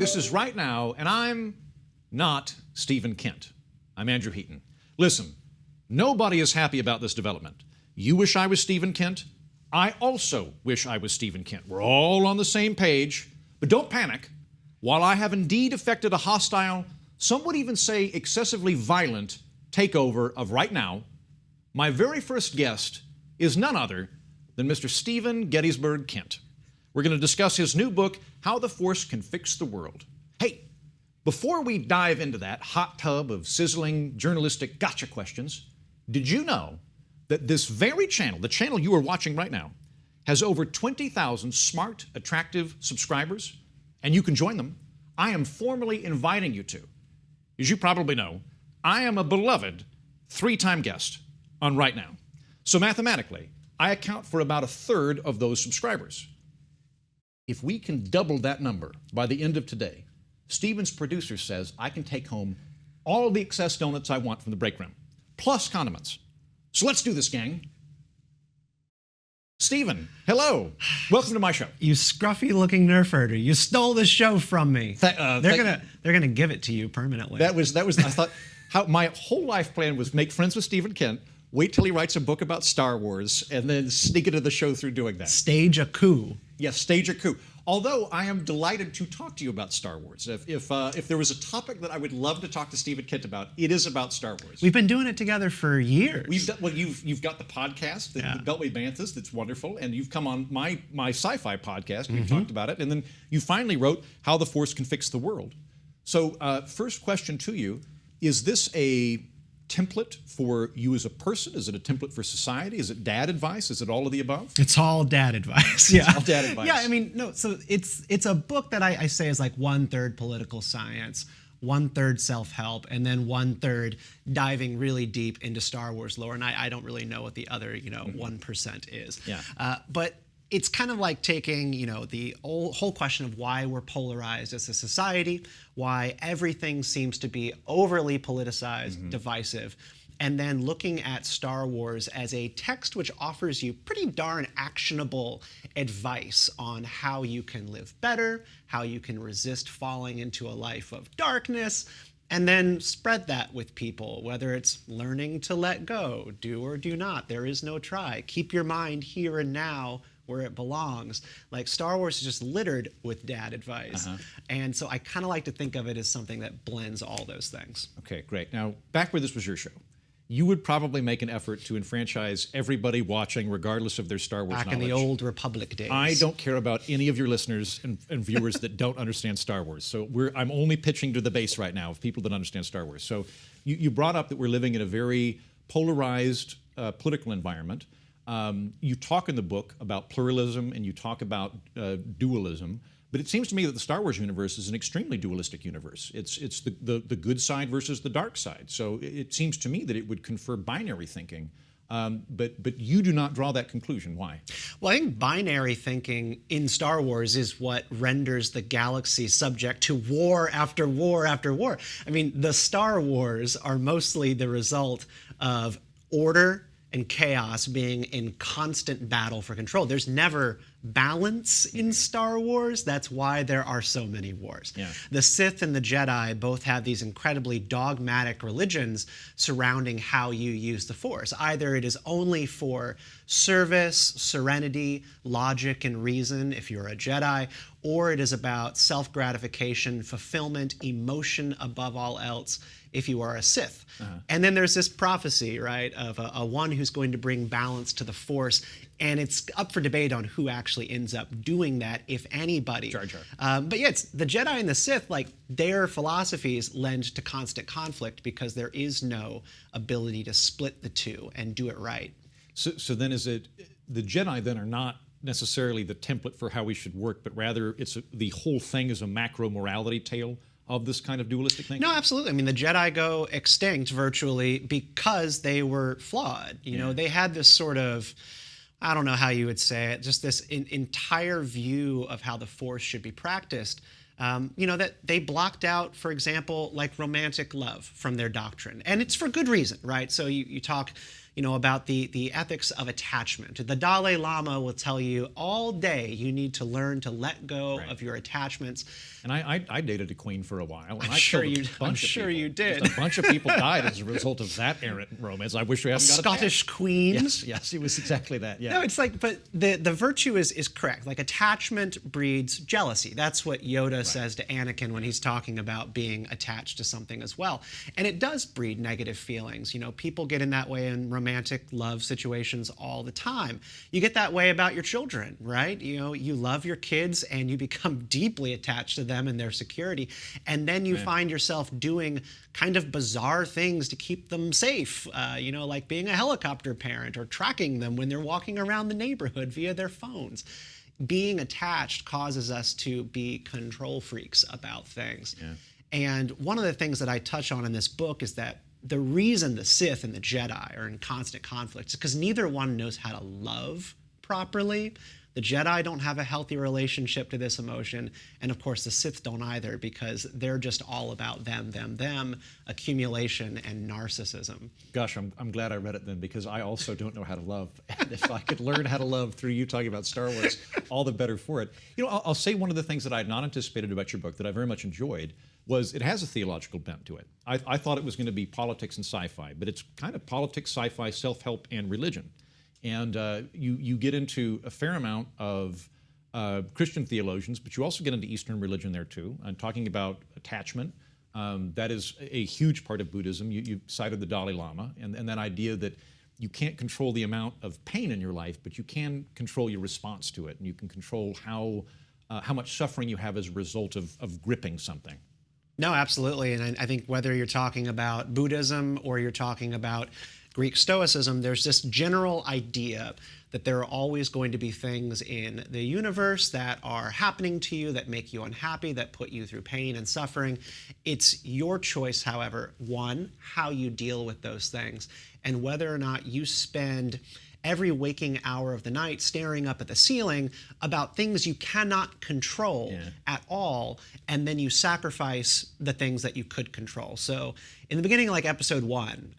This is Right Now, and I'm not Stephen Kent. I'm Andrew Heaton. Listen, nobody is happy about this development. You wish I was Stephen Kent. I also wish I was Stephen Kent. We're all on the same page, but don't panic. While I have indeed effected a hostile, some would even say excessively violent, takeover of Right Now, my very first guest is none other than Mr. Stephen Gettysburg Kent. We're going to discuss his new book, How the Force Can Fix the World. Hey, before we dive into that hot tub of sizzling journalistic gotcha questions, did you know that this very channel, the channel you are watching right now, has over 20,000 smart, attractive subscribers, and you can join them? I am formally inviting you to. As you probably know, I am a beloved three-time guest on Right Now. So mathematically, I account for about a third of those subscribers. If we can double that number by the end of today, Stephen's producer says I can take home all the excess donuts I want from the break room, plus condiments. So let's do this, gang. Stephen, hello. Welcome to my show. You scruffy-looking nerf herder. You stole the show from me. They're gonna give it to you permanently. That was. I thought my whole life plan was make friends with Stephen Kent, wait till he writes a book about Star Wars, and then sneak into the show through doing that. Stage a coup. Yes, stage a coup. Although I am delighted to talk to you about Star Wars. If there was a topic that I would love to talk to Stephen Kent about, it is about Star Wars. We've been doing it together for years. You've got the podcast, the Beltway Banthas, that's wonderful, and you've come on my sci-fi podcast. We've talked about it, and then you finally wrote How the Force Can Fix the World. So, first question to you: is this a template for you as a person? Is it a template for society? Is it dad advice? Is it all of the above? It's all dad advice. Yeah. It's all dad advice. Yeah, I mean, no, so it's a book that I say is like 1/3 political science, 1/3 self-help, and then 1/3 diving really deep into Star Wars lore. And I don't really know what the other, 1% is. Yeah. But it's kind of like taking, the whole question of why we're polarized as a society, why everything seems to be overly politicized, divisive, and then looking at Star Wars as a text which offers you pretty darn actionable advice on how you can live better, how you can resist falling into a life of darkness, and then spread that with people, whether it's learning to let go, do or do not, there is no try, keep your mind here and now, where it belongs. Like, Star Wars is just littered with dad advice. And so I kind of like to think of it as something that blends all those things. Okay, great. Now, back where this was your show, you would probably make an effort to enfranchise everybody watching, regardless of their Star Wars knowledge. Back in the old Republic days. I don't care about any of your listeners and viewers that don't understand Star Wars. So I'm only pitching to the base right now of people that understand Star Wars. So you brought up that we're living in a very polarized political environment. You talk in the book about pluralism and you talk about dualism, but it seems to me that the Star Wars universe is an extremely dualistic universe. It's the good side versus the dark side. So it seems to me that it would confer binary thinking, but you do not draw that conclusion. Why? Well, I think binary thinking in Star Wars is what renders the galaxy subject to war after war after war. I mean, the Star Wars are mostly the result of order and chaos being in constant battle for control. There's never balance in Star Wars. That's why there are so many wars. Yeah. The Sith and the Jedi both have these incredibly dogmatic religions surrounding how you use the Force. Either it is only for service, serenity, logic, and reason if you're a Jedi, or it is about self-gratification, fulfillment, emotion above all else if you are a Sith. And then there's this prophecy, right, of a one who's going to bring balance to the Force, and it's up for debate on who actually ends up doing that, if anybody. Jar Jar. But yeah, it's the Jedi and the Sith, like, their philosophies lend to constant conflict because there is no ability to split the two and do it right. So then is it, the Jedi then are not necessarily the template for how we should work, but rather the whole thing is a macro morality tale of this kind of dualistic thinking? No, absolutely. I mean, the Jedi go extinct virtually because they were flawed. You know, they had this sort of, I don't know how you would say it, just this entire view of how the Force should be practiced. That they blocked out, for example, like romantic love from their doctrine. And it's for good reason, right? So you talk, about the ethics of attachment. The Dalai Lama will tell you all day you need to learn to let go of your attachments. And I dated a queen for a while. And I'm I sure killed you. a bunch I'm of sure people. you did. Just a bunch of people died as a result of that errant romance. I wish we hadn't got Scottish queen. Yes, it was exactly that. Yeah. No, it's like, but the virtue is correct. Like attachment breeds jealousy. That's what Yoda says to Anakin when he's talking about being attached to something as well. And it does breed negative feelings. People get in that way in romantic love situations all the time. You get that way about your children, right? You love your kids and you become deeply attached to them and their security. And then you find yourself doing kind of bizarre things to keep them safe, like being a helicopter parent or tracking them when they're walking around the neighborhood via their phones. Being attached causes us to be control freaks about things. Yeah. And one of the things that I touch on in this book is that the reason the Sith and the Jedi are in constant conflict is because neither one knows how to love properly. The Jedi don't have a healthy relationship to this emotion, and of course the Sith don't either, because they're just all about them, accumulation and narcissism. Gosh, I'm glad I read it then, because I also don't know how to love. And if I could learn how to love through you talking about Star Wars, all the better for it. I'll say one of the things that I had not anticipated about your book that I very much enjoyed was it has a theological bent to it. I thought it was going to be politics and sci-fi, but it's kind of politics, sci-fi, self-help, and religion. And you get into a fair amount of Christian theologians, but you also get into Eastern religion there too, and talking about attachment. That is a huge part of Buddhism. You cited the Dalai Lama, and that idea that you can't control the amount of pain in your life, but you can control your response to it, and you can control how much suffering you have as a result of gripping something. No, absolutely. And I think whether you're talking about Buddhism or you're talking about Greek Stoicism, there's this general idea that there are always going to be things in the universe that are happening to you that make you unhappy, that put you through pain and suffering. It's your choice, however, one, how you deal with those things, and whether or not you spend every waking hour of the night staring up at the ceiling about things you cannot control at all, and then you sacrifice the things that you could control. So in the beginning, like episode 1,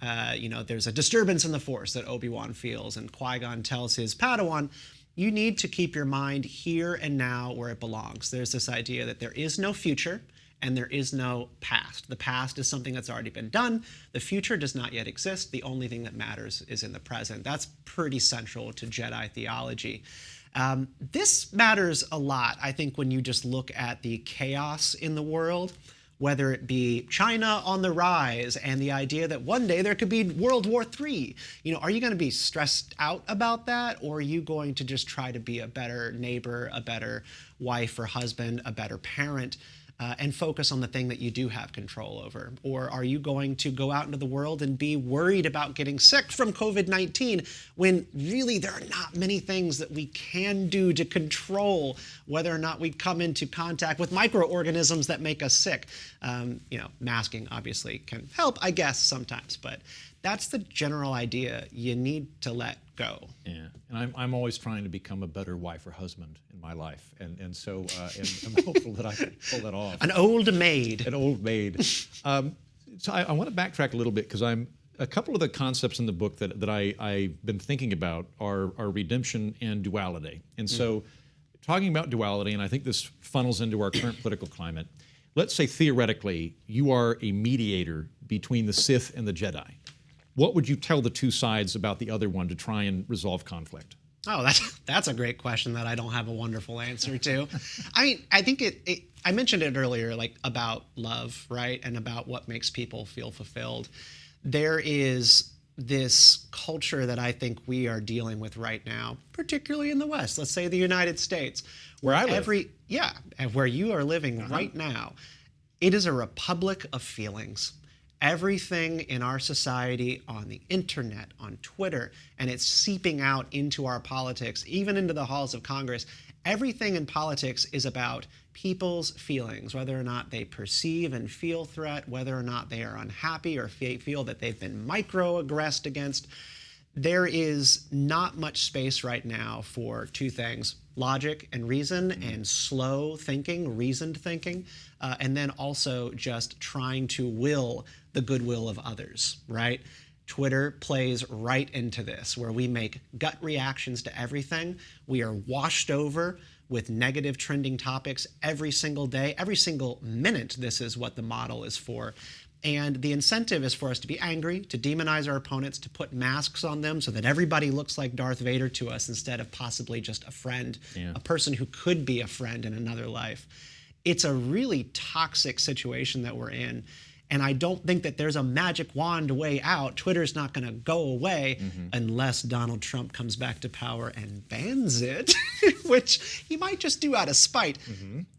there's a disturbance in the Force that Obi-Wan feels, and Qui-Gon tells his Padawan, you need to keep your mind here and now where it belongs. There's this idea that there is no future, and there is no past. The past is something that's already been done. The future does not yet exist. The only thing that matters is in the present. That's pretty central to Jedi theology. This matters a lot, I think, when you just look at the chaos in the world, whether it be China on the rise and the idea that one day there could be World War III. Are you going to be stressed out about that, or are you going to just try to be a better neighbor, a better wife or husband, a better parent, and focus on the thing that you do have control over? Or are you going to go out into the world and be worried about getting sick from COVID-19 when really there are not many things that we can do to control whether or not we come into contact with microorganisms that make us sick? Masking obviously can help, I guess, sometimes, but that's the general idea. You need to let go. Yeah, and I'm always trying to become a better wife or husband in my life, and so and I'm hopeful that I can pull that off. An old maid. An old maid. So I want to backtrack a little bit, because a couple of the concepts in the book that I've been thinking about are redemption and duality. And so talking about duality, and I think this funnels into our current political climate, let's say theoretically you are a mediator between the Sith and the Jedi. What would you tell the two sides about the other one to try and resolve conflict? Oh, that's a great question that I don't have a wonderful answer to. I think I mentioned it earlier, like about love, right? And about what makes people feel fulfilled. There is this culture that I think we are dealing with right now, particularly in the West, let's say the United States, where I live. Where you are living right now. It is a republic of feelings. Everything in our society, on the internet, on Twitter, and it's seeping out into our politics, even into the halls of Congress. Everything in politics is about people's feelings, whether or not they perceive and feel threat, whether or not they are unhappy or feel that they've been microaggressed against. There is not much space right now for two things: logic and reason, and slow thinking, reasoned thinking, and then also just trying to will the goodwill of others, right? Twitter plays right into this, where we make gut reactions to everything. We are washed over with negative trending topics every single day, every single minute. This is what the model is for. And the incentive is for us to be angry, to demonize our opponents, to put masks on them so that everybody looks like Darth Vader to us instead of possibly just a friend, a person who could be a friend in another life. It's a really toxic situation that we're in. And I don't think that there's a magic wand way out. Twitter's not going to go away unless Donald Trump comes back to power and bans it, which he might just do out of spite.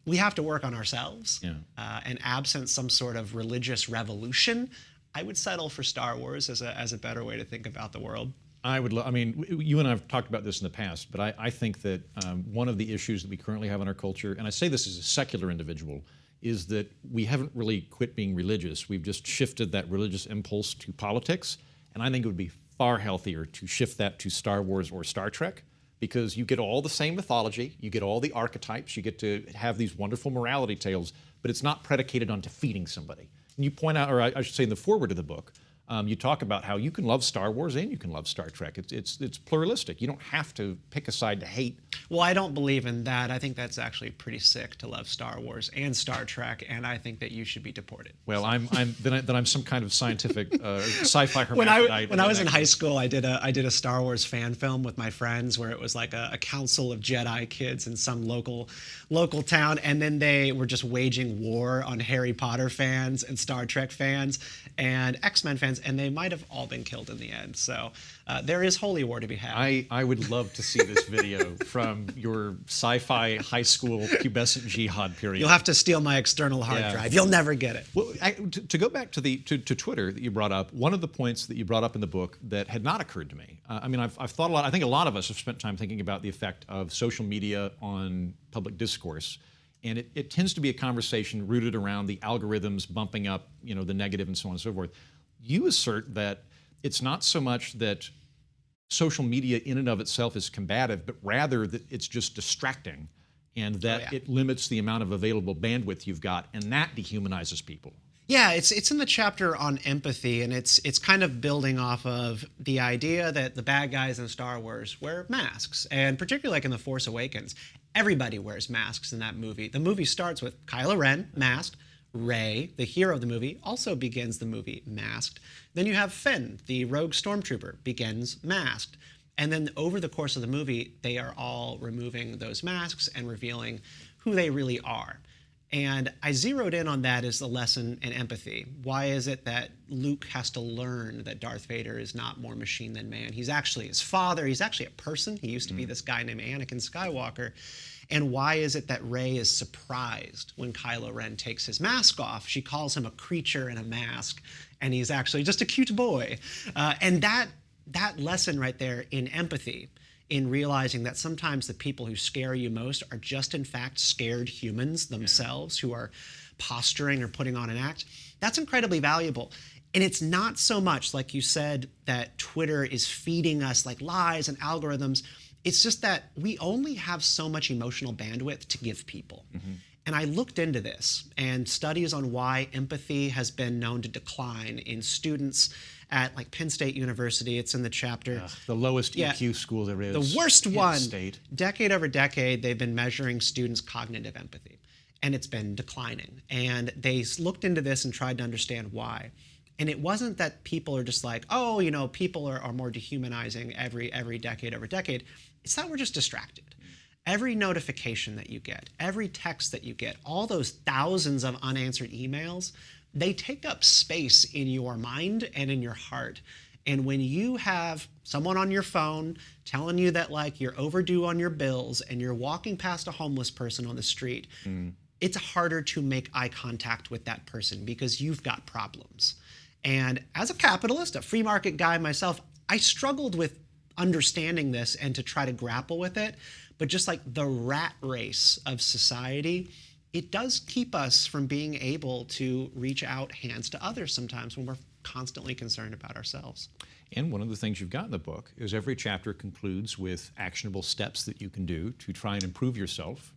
We have to work on ourselves. And absent some sort of religious revolution, I would settle for Star Wars as a better way to think about the world. I mean, you and I have talked about this in the past, but I think that one of the issues that we currently have in our culture, and I say this as a secular individual, is that we haven't really quit being religious. We've just shifted that religious impulse to politics, and I think it would be far healthier to shift that to Star Wars or Star Trek, because you get all the same mythology, you get all the archetypes, you get to have these wonderful morality tales, but it's not predicated on defeating somebody. And you point out, or I should say in the foreword of the book, you talk about how you can love Star Wars and you can love Star Trek. It's pluralistic. You don't have to pick a side to hate. Well, I don't believe in that. I think that's actually pretty sick to love Star Wars and Star Trek, and I think that you should be deported. Well, I'm some kind of scientific sci-fi hermaphrodite. When I was in high school, I did a Star Wars fan film with my friends where it was like a council of Jedi kids in some local town, and then they were just waging war on Harry Potter fans and Star Trek fans and X-Men fans, and they might have all been killed in the end. So there is holy war to be had. I would love to see this video from your sci-fi high school pubescent jihad period. You'll have to steal my external hard drive. You'll never get it. Well, to go back to Twitter that you brought up, one of the points that you brought up in the book that had not occurred to me, I mean, I've thought a lot, I think a lot of us have spent time thinking about the effect of social media on public discourse. And it tends to be a conversation rooted around the algorithms bumping up, the negative and so on and so forth. You assert that it's not so much that social media in and of itself is combative, but rather that it's just distracting, and that it limits the amount of available bandwidth you've got, and that dehumanizes people. Yeah, it's in the chapter on empathy, and it's kind of building off of the idea that the bad guys in Star Wars wear masks, and particularly like in The Force Awakens, everybody wears masks in that movie. The movie starts with Kylo Ren masked. Rey, the hero of the movie, also begins the movie masked. Then you have Finn, the rogue stormtrooper, begins masked. And then over the course of the movie, they are all removing those masks and revealing who they really are. And I zeroed in on that as the lesson in empathy. Why is it that Luke has to learn that Darth Vader is not more machine than man? He's actually his father. He's actually a person. He used to be this guy named Anakin Skywalker. And why is it that Rey is surprised when Kylo Ren takes his mask off? She calls him a creature in a mask, and he's actually just a cute boy. And that lesson right there in empathy, in realizing that sometimes the people who scare you most are just in fact scared humans themselves who are posturing or putting on an act, that's incredibly valuable. And it's not so much, like you said, that Twitter is feeding us like lies and algorithms. It's just that we only have so much emotional bandwidth to give people. And I looked into this, and studies on why empathy has been known to decline in students at like Penn State University. It's in the chapter. The lowest EQ school there is. The worst one. State. Decade over decade, they've been measuring students' cognitive empathy, and it's been declining. And they looked into this and tried to understand why. And it wasn't that people are just like, oh, people are more dehumanizing every decade over decade. It's that we're just distracted. Every notification that you get, every text that you get, all those thousands of unanswered emails, they take up space in your mind and in your heart. And when you have someone on your phone telling you that like you're overdue on your bills and you're walking past a homeless person on the street, it's harder to make eye contact with that person because you've got problems. And as a capitalist, a free market guy myself, I struggled with understanding this and to try to grapple with it. But just like the rat race of society, it does keep us from being able to reach out hands to others sometimes when we're constantly concerned about ourselves. And one of the things you've got in the book is every chapter concludes with actionable steps that you can do to try and improve yourself.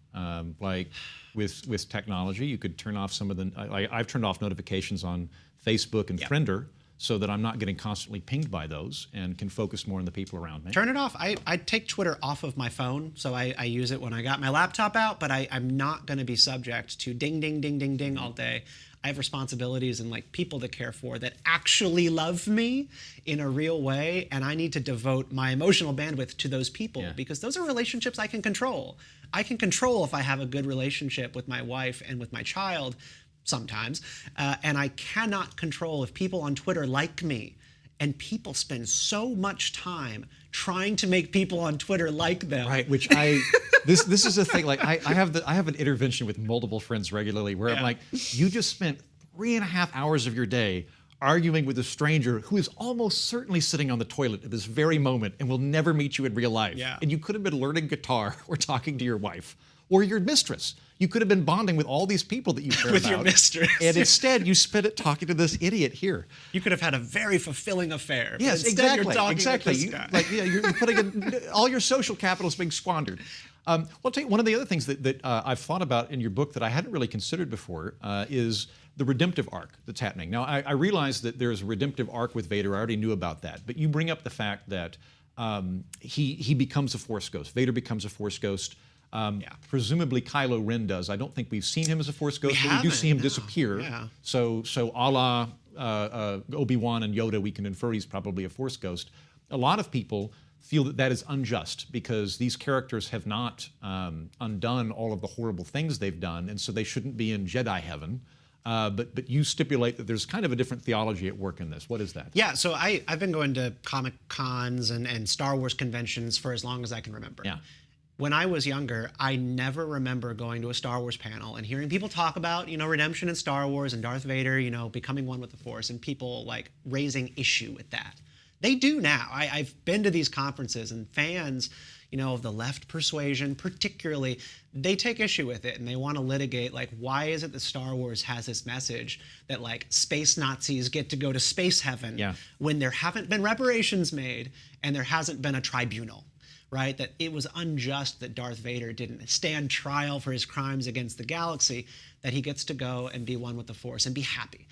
Like with technology, you could turn off some of the, I've turned off notifications on Facebook and Friender so that I'm not getting constantly pinged by those and can focus more on the people around me. Turn it off. I take Twitter off of my phone, so I use it when I got my laptop out, but I'm not going to be subject to ding, ding, ding, ding, ding all day. I have responsibilities and like people to care for that actually love me in a real way, and I need to devote my emotional bandwidth to those people because those are relationships I can control. I can control if I have a good relationship with my wife and with my child sometimes, and I cannot control if people on Twitter like me. And people spend so much time trying to make people on Twitter like them. Right, which this is a thing. Like I have an intervention with multiple friends regularly where I'm like, you just spent 3.5 hours of your day arguing with a stranger who is almost certainly sitting on the toilet at this very moment and will never meet you in real life. Yeah. And you could have been learning guitar or talking to your wife or your mistress. You could have been bonding with all these people that you care with about. your mistress. And instead, you spent it talking to this idiot here. You could have had a very fulfilling affair. Yes, instead exactly. You're talking exactly. with this guy. You're putting all your social capital is being squandered. Well, I'll tell you, one of the other things that I've thought about in your book that I hadn't really considered before is the redemptive arc that's happening. Now, I realize that there's a redemptive arc with Vader. I already knew about that. But you bring up the fact that he becomes a Force ghost. Vader becomes a Force ghost. Presumably Kylo Ren does. I don't think we've seen him as a Force ghost, but we do see him disappear. Yeah. So a la Obi-Wan and Yoda, we can infer he's probably a Force ghost. A lot of people feel that that is unjust because these characters have not undone all of the horrible things they've done, and so they shouldn't be in Jedi heaven. But you stipulate that there's kind of a different theology at work in this. What is that? Yeah, so I've been going to Comic Cons and Star Wars conventions for as long as I can remember. Yeah. When I was younger, I never remember going to a Star Wars panel and hearing people talk about, redemption in Star Wars and Darth Vader, becoming one with the Force, and people like raising issue with that. They do now. I've been to these conferences, and fans, of the left persuasion particularly, they take issue with it and they want to litigate, like, why is it that Star Wars has this message that like space Nazis get to go to space heaven when there haven't been reparations made and there hasn't been a tribunal? Right? That it was unjust that Darth Vader didn't stand trial for his crimes against the galaxy, that he gets to go and be one with the Force and be happy.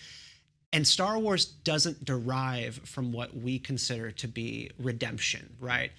And Star Wars doesn't derive from what we consider to be redemption, right?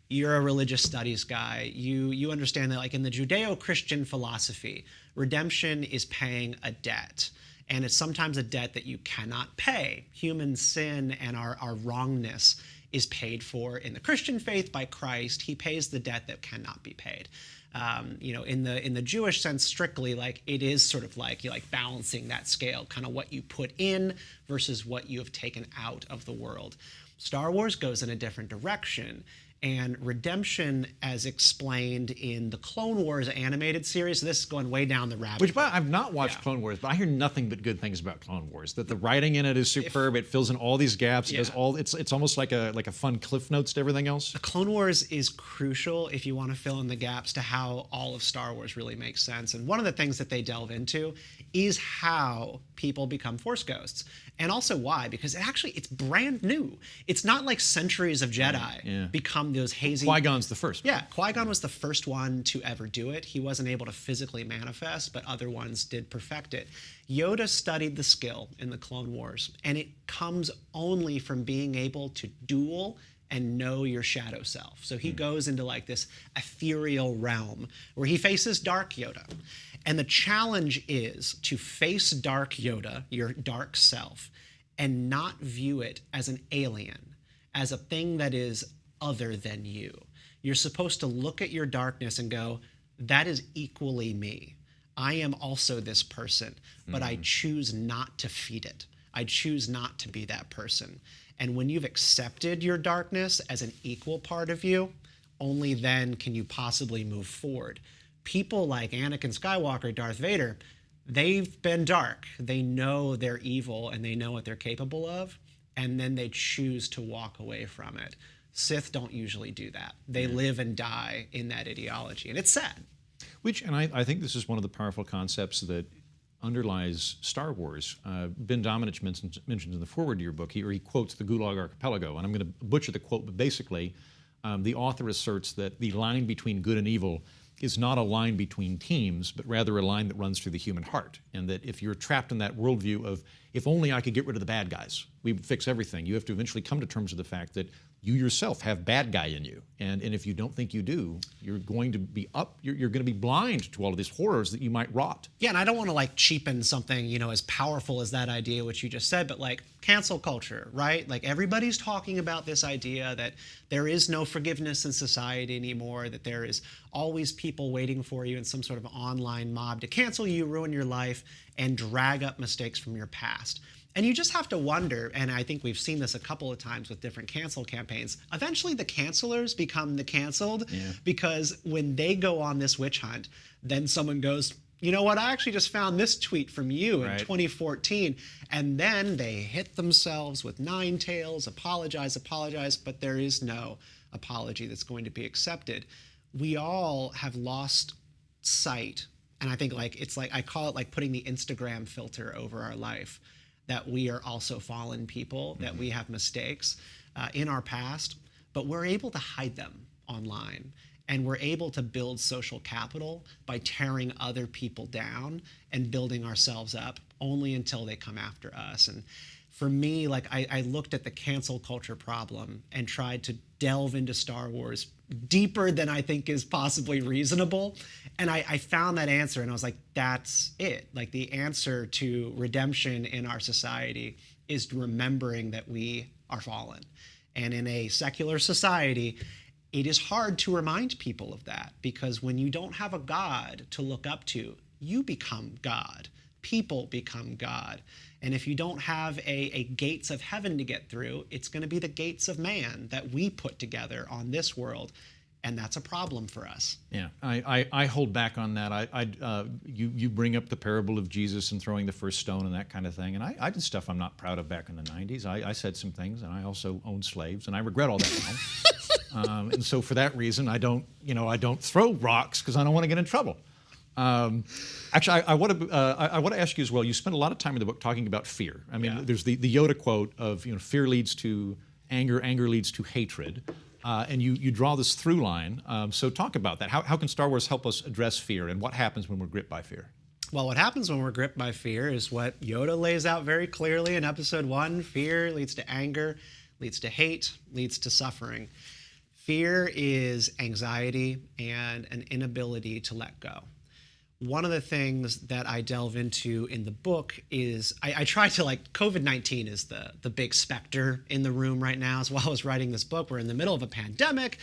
You're a religious studies guy. You understand that, like, in the Judeo-Christian philosophy, redemption is paying a debt. And it's sometimes a debt that you cannot pay. Human sin and our wrongness is paid for in the Christian faith by Christ. He pays the debt that cannot be paid. In the Jewish sense, strictly, like, it is sort of like you're like balancing that scale, kind of what you put in versus what you have taken out of the world. Star Wars goes in a different direction. And redemption, as explained in the Clone Wars animated series, so this is going way down the rabbit hole. I've not watched Clone Wars, but I hear nothing but good things about Clone Wars. That the writing in it is superb. It fills in all these gaps. It does all. It's almost like a fun Cliff Notes to everything else. The Clone Wars is crucial if you want to fill in the gaps to how all of Star Wars really makes sense. And one of the things that they delve into is how people become Force ghosts, and also why, because it's brand new. It's not like centuries of Jedi become those hazy. Qui-Gon's the first. Yeah, Qui-Gon was the first one to ever do it. He wasn't able to physically manifest, but other ones did perfect it. Yoda studied the skill in the Clone Wars, and it comes only from being able to duel and know your shadow self. So he goes into like this ethereal realm where he faces Dark Yoda. And the challenge is to face Dark Yoda, your dark self, and not view it as an alien, as a thing that is other than you. You're supposed to look at your darkness and go, that is equally me. I am also this person, but I choose not to feed it. I choose not to be that person. And when you've accepted your darkness as an equal part of you, only then can you possibly move forward. People like Anakin Skywalker, Darth Vader, they've been dark. They know they're evil and they know what they're capable of, and then they choose to walk away from it. Sith don't usually do that. They live and die in that ideology, and it's sad. And I think this is one of the powerful concepts that underlies Star Wars. Ben Domenech mentions in the foreword to your book, he quotes the Gulag Archipelago, and I'm going to butcher the quote, but basically the author asserts that the line between good and evil is not a line between teams, but rather a line that runs through the human heart. And that if you're trapped in that worldview of, if only I could get rid of the bad guys, we would fix everything, you have to eventually come to terms with the fact that you yourself have bad guy in you. And if you don't think you do, you're going to be you're going to be blind to all of these horrors that you might rot. Yeah, and I don't want to like cheapen something, you know, as powerful as that idea which you just said, but like cancel culture, right? Like everybody's talking about this idea that there is no forgiveness in society anymore, that there is always people waiting for you in some sort of online mob to cancel you, ruin your life, and drag up mistakes from your past. And you just have to wonder, and I think we've seen this a couple of times with different cancel campaigns, eventually the cancelers become the canceled, because when they go on this witch hunt, then someone goes, you know what, I actually just found this tweet from you in 2014, and then they hit themselves with nine tails, apologize, but there is no apology that's going to be accepted. We all have lost sight, and I think like it's like, I call it like putting the Instagram filter over our life, that we are also fallen people, that we have mistakes in our past, but we're able to hide them online. And we're able to build social capital by tearing other people down and building ourselves up only until they come after us. And for me, like I looked at the cancel culture problem and tried to delve into Star Wars deeper than I think is possibly reasonable. And I found that answer, and I was like, that's it. Like the answer to redemption in our society is remembering that we are fallen. And in a secular society, it is hard to remind people of that, because when you don't have a God to look up to, you become God. People become God. And if you don't have a gates of heaven to get through, it's going to be the gates of man that we put together on this world. And that's a problem for us. Yeah, I hold back on that. You bring up the parable of Jesus and throwing the first stone and that kind of thing. And I did stuff I'm not proud of back in the 90s. I said some things, and I also owned slaves, and I regret all that now. And so for that reason, I don't throw rocks because I don't want to get in trouble. Actually, I want to ask you as well. You spend a lot of time in the book talking about fear. I mean, there's the Yoda quote of, fear leads to anger, anger leads to hatred. And you draw this through line. So talk about that. How can Star Wars help us address fear, and what happens when we're gripped by fear? Well, what happens when we're gripped by fear is what Yoda lays out very clearly in Episode 1. Fear leads to anger, leads to hate, leads to suffering. Fear is anxiety and an inability to let go. One of the things that I delve into in the book is I try to, like, COVID-19 is the big specter in the room right now. As while I was writing this book, we're in the middle of a pandemic.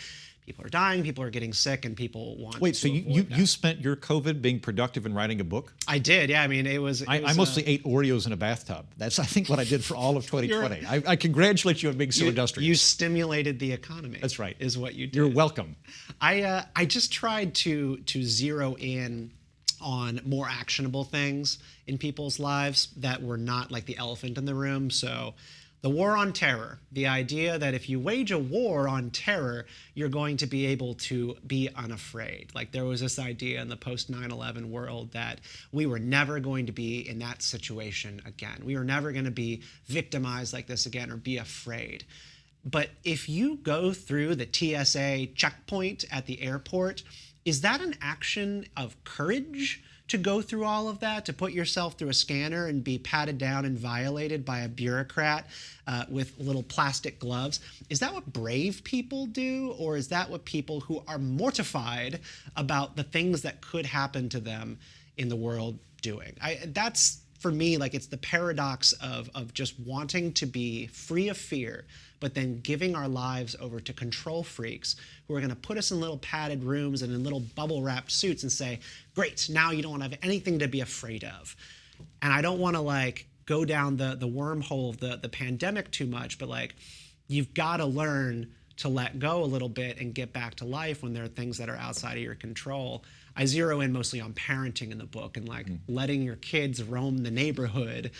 People are dying, people are getting sick, and people want Wait, to so you spent your COVID being productive in writing a book? I did, yeah. I mean, I mostly ate Oreos in a bathtub. That's, I think, what I did for all of 2020. I congratulate you on being so industrious. You stimulated the economy. That's right. Is what you did. You're welcome. I just tried to zero in on more actionable things in people's lives that were not like the elephant in the room. So the war on terror, the idea that if you wage a war on terror, you're going to be able to be unafraid. Like there was this idea in the post 9/11 world that we were never going to be in that situation again. We were never going to be victimized like this again or be afraid. But if you go through the TSA checkpoint at the airport, is that an action of courage to go through all of that, to put yourself through a scanner and be patted down and violated by a bureaucrat with little plastic gloves? Is that what brave people do? Or is that what people who are mortified about the things that could happen to them in the world doing? That's, for me, like, it's the paradox of just wanting to be free of fear, but then giving our lives over to control freaks who are going to put us in little padded rooms and in little bubble-wrapped suits and say, great, now you don't have anything to be afraid of. And I don't want to, like, go down the wormhole of the pandemic too much, but, like, you've got to learn to let go a little bit and get back to life when there are things that are outside of your control. I zero in mostly on parenting in the book and like letting your kids roam the neighborhood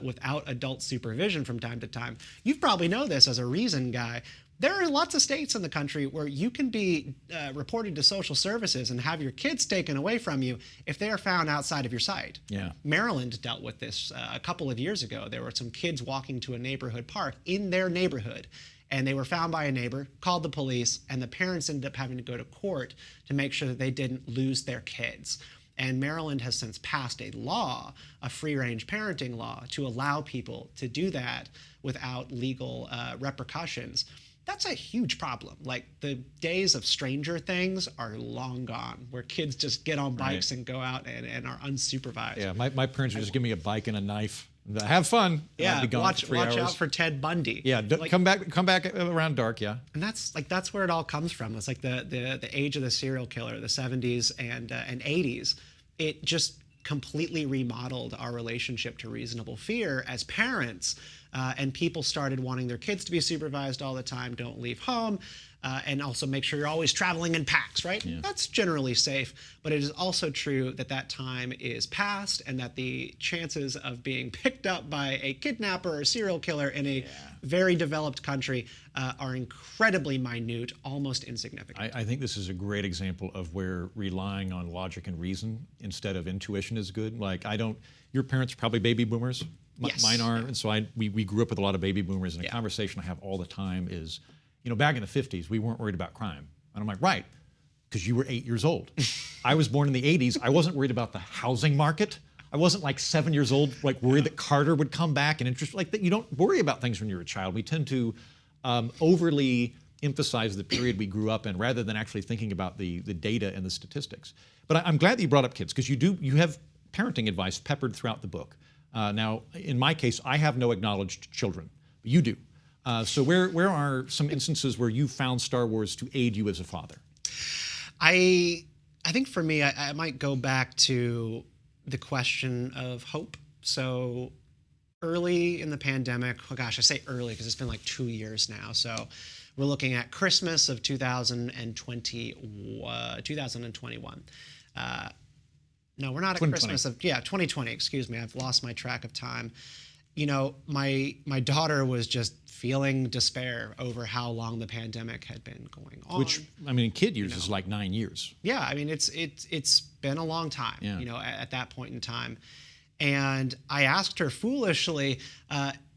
without adult supervision from time to time. You probably know this as a Reason guy. There are lots of states in the country where you can be reported to social services and have your kids taken away from you if they are found outside of your sight. Yeah. Maryland dealt with this a couple of years ago. There were some kids walking to a neighborhood park in their neighborhood, And they were found by a neighbor, called the police, and the parents ended up having to go to court to make sure that they didn't lose their kids. And Maryland has since passed a law, a free-range parenting law, to allow people to do that without legal repercussions. That's a huge problem. Like, the days of Stranger Things are long gone, where kids just get on bikes and go out and are unsupervised. Yeah, my parents would just give me a bike and a knife. Have fun. Yeah, I'd be gone watch for 3 hours. out for Ted Bundy. Yeah, come back around dark. Yeah, and that's where it all comes from. It's like the age of the serial killer, the 70s and 80s. It just completely remodeled our relationship to reasonable fear as parents, and people started wanting their kids to be supervised all the time. Don't leave home. And also make sure you're always traveling in packs, right? Yeah. That's generally safe, but it is also true that that time is past and that the chances of being picked up by a kidnapper or serial killer in a very developed country are incredibly minute, almost insignificant. I think this is a great example of where relying on logic and reason instead of intuition is good. Like, your parents are probably baby boomers. Yes. Mine are, and so we grew up with a lot of baby boomers, and a conversation I have all the time is, back in the 50s, we weren't worried about crime. And I'm like, right, because you were 8 years old. I was born in the 80s. I wasn't worried about the housing market. I wasn't like 7 years old, like worried that Carter would come back and interest, like that. You don't worry about things when you're a child. We tend to overly emphasize the period we grew up in rather than actually thinking about the data and the statistics. But I'm glad that you brought up kids, because you have parenting advice peppered throughout the book. Now, in my case, I have no acknowledged children, but you do. So where are some instances where you found Star Wars to aid you as a father? I think for me, I might go back to the question of hope. So early in the pandemic, oh gosh, I say early because it's been like 2 years now. So we're looking at Christmas of 2021. No, we're not at Christmas of 2020. Excuse me, I've lost my track of time. My daughter was just feeling despair over how long the pandemic had been going on. Which, in kid years is like 9 years. Yeah, it's been a long time, at that point in time. And I asked her foolishly,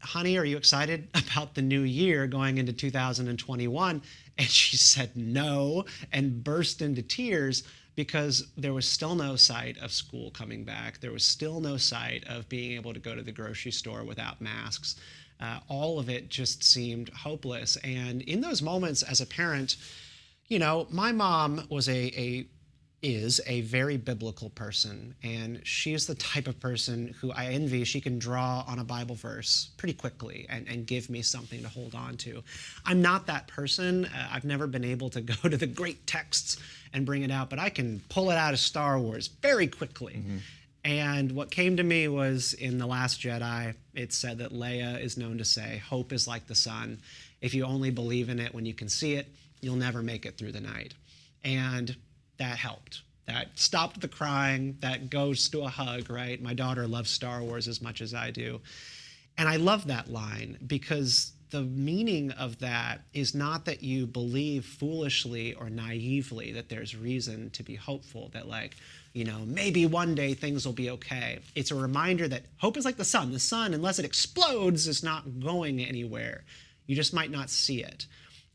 honey, are you excited about the new year going into 2021? And she said no and burst into tears, because there was still no sight of school coming back. There was still no sight of being able to go to the grocery store without masks. All of it just seemed hopeless. And in those moments as a parent, my mom is a very biblical person, and she's the type of person who I envy. She can draw on a Bible verse pretty quickly and give me something to hold on to. I'm not that person. I've never been able to go to the great texts and bring it out, but I can pull it out of Star Wars very quickly. Mm-hmm. And what came to me was in The Last Jedi, it said that Leia is known to say, hope is like the sun. If you only believe in it when you can see it, you'll never make it through the night. And that helped. That stopped the crying. That goes to a hug, right? My daughter loves Star Wars as much as I do. And I love that line, because the meaning of that is not that you believe foolishly or naively that there's reason to be hopeful, that maybe one day things will be okay. It's a reminder that hope is like the sun. The sun, unless it explodes, is not going anywhere. You just might not see it.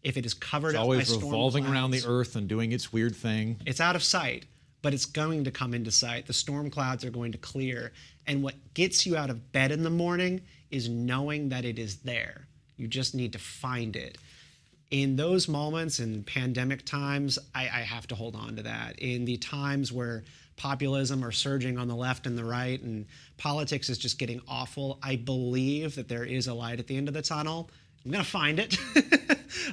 If it is covered up by storm clouds, it's always revolving around the earth and doing its weird thing. It's out of sight, but it's going to come into sight. The storm clouds are going to clear. And what gets you out of bed in the morning is knowing that it is there. You just need to find it. In those moments, in pandemic times, I have to hold on to that. In the times where populism are surging on the left and the right and politics is just getting awful, I believe that there is a light at the end of the tunnel. I'm going to find it.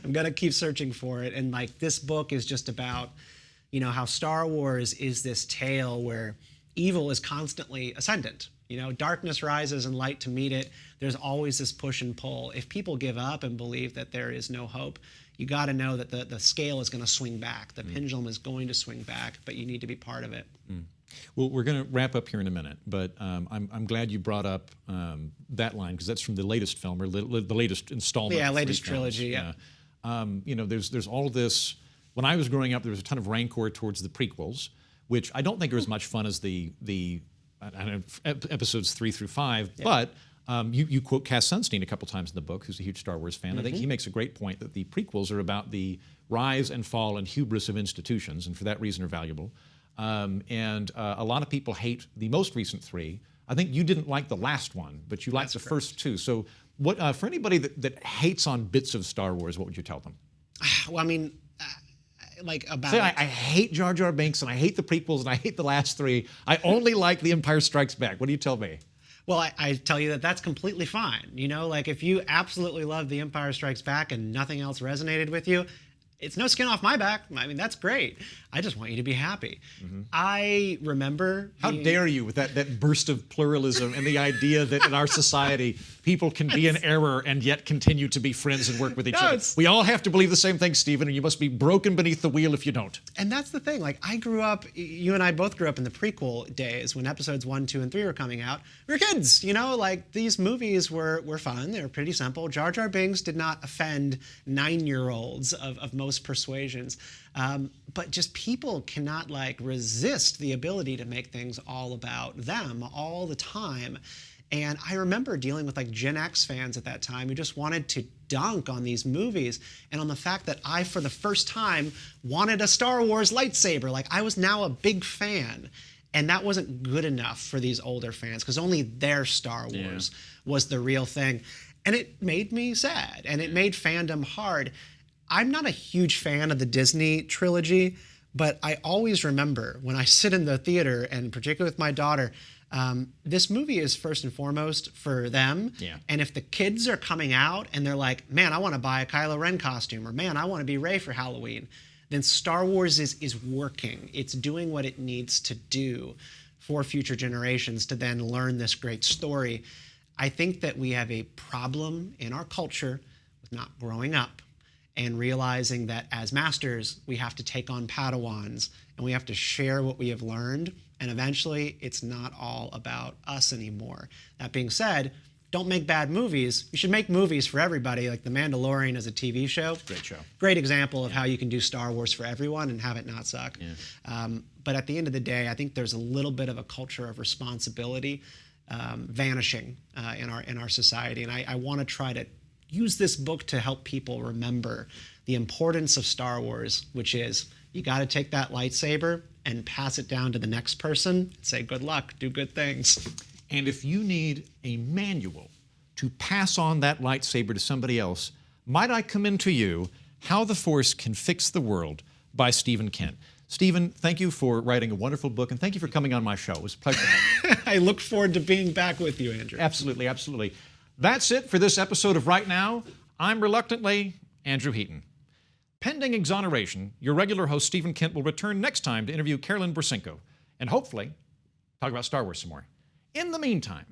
I'm going to keep searching for it. And this book is just about, how Star Wars is this tale where evil is constantly ascendant. Darkness rises and light to meet it. There's always this push and pull. If people give up and believe that there is no hope, you got to know that the scale is going to swing back. The pendulum is going to swing back, but you need to be part of it. Well, we're going to wrap up here in a minute, but I'm glad you brought up that line, because that's from the latest film, or the latest installment. Yeah, latest trilogy. Yeah. There's all this. When I was growing up, there was a ton of rancor towards the prequels, which I don't think are as much fun as the episodes 3 through 5. Yeah. But You quote Cass Sunstein a couple times in the book, who's a huge Star Wars fan. I think he makes a great point that the prequels are about the rise and fall and hubris of institutions, and for that reason are valuable. A lot of people hate the most recent three. I think you didn't like the last one, but you liked the first two. So what, for anybody that hates on bits of Star Wars, what would you tell them? Well, I mean, like about... Say, I hate Jar Jar Binks, and I hate the prequels, and I hate the last three. I only like The Empire Strikes Back. What do you tell me? Well, I tell you that that's completely fine. You know, like if you absolutely love The Empire Strikes Back and nothing else resonated with you, it's no skin off my back. I mean, that's great. I just want you to be happy. I remember... How dare you with that burst of pluralism and the idea that in our society, people can be in error and yet continue to be friends and work with each other. We all have to believe the same thing, Stephen, and you must be broken beneath the wheel if you don't. And that's the thing. Like, I grew up, you and I both grew up in the prequel days when episodes 1, 2, and 3 were coming out. We were kids, you know? Like, these movies were fun. They were pretty simple. Jar Jar Binks did not offend 9-year-olds of most persuasions. But just people cannot like resist the ability to make things all about them all the time. And I remember dealing with like Gen X fans at that time who just wanted to dunk on these movies and on the fact that I, for the first time, wanted a Star Wars lightsaber. Like, I was now a big fan. And that wasn't good enough for these older fans because only their Star Wars was the real thing. And it made me sad, and it made fandom hard. I'm not a huge fan of the Disney trilogy, but I always remember when I sit in the theater, and particularly with my daughter, this movie is first and foremost for them. And if the kids are coming out and they're like, man, I want to buy a Kylo Ren costume, or man, I want to be Rey for Halloween, then Star Wars is working. It's doing what it needs to do for future generations to then learn this great story. I think that we have a problem in our culture with not growing up and realizing that as masters, we have to take on Padawans and we have to share what we have learned. And eventually, it's not all about us anymore. That being said, don't make bad movies. You should make movies for everybody, like The Mandalorian is a TV show. Great show. Great example of how you can do Star Wars for everyone and have it not suck. But at the end of the day, I think there's a little bit of a culture of responsibility vanishing in our society. And I want to try to use this book to help people remember the importance of Star Wars, which is you got to take that lightsaber and pass it down to the next person and say, good luck, do good things. And if you need a manual to pass on that lightsaber to somebody else, might I commend to you How the Force Can Fix the World by Stephen Kent. Stephen, thank you for writing a wonderful book, and thank you for coming on my show. It was a pleasure. I look forward to being back with you, Andrew. Absolutely, absolutely. That's it for this episode of Right Now. I'm reluctantly Andrew Heaton. Pending exoneration, your regular host Stephen Kent will return next time to interview Carolyn Bursinko and hopefully talk about Star Wars some more. In the meantime,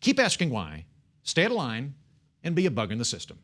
keep asking why, stay out of line, and be a bug in the system.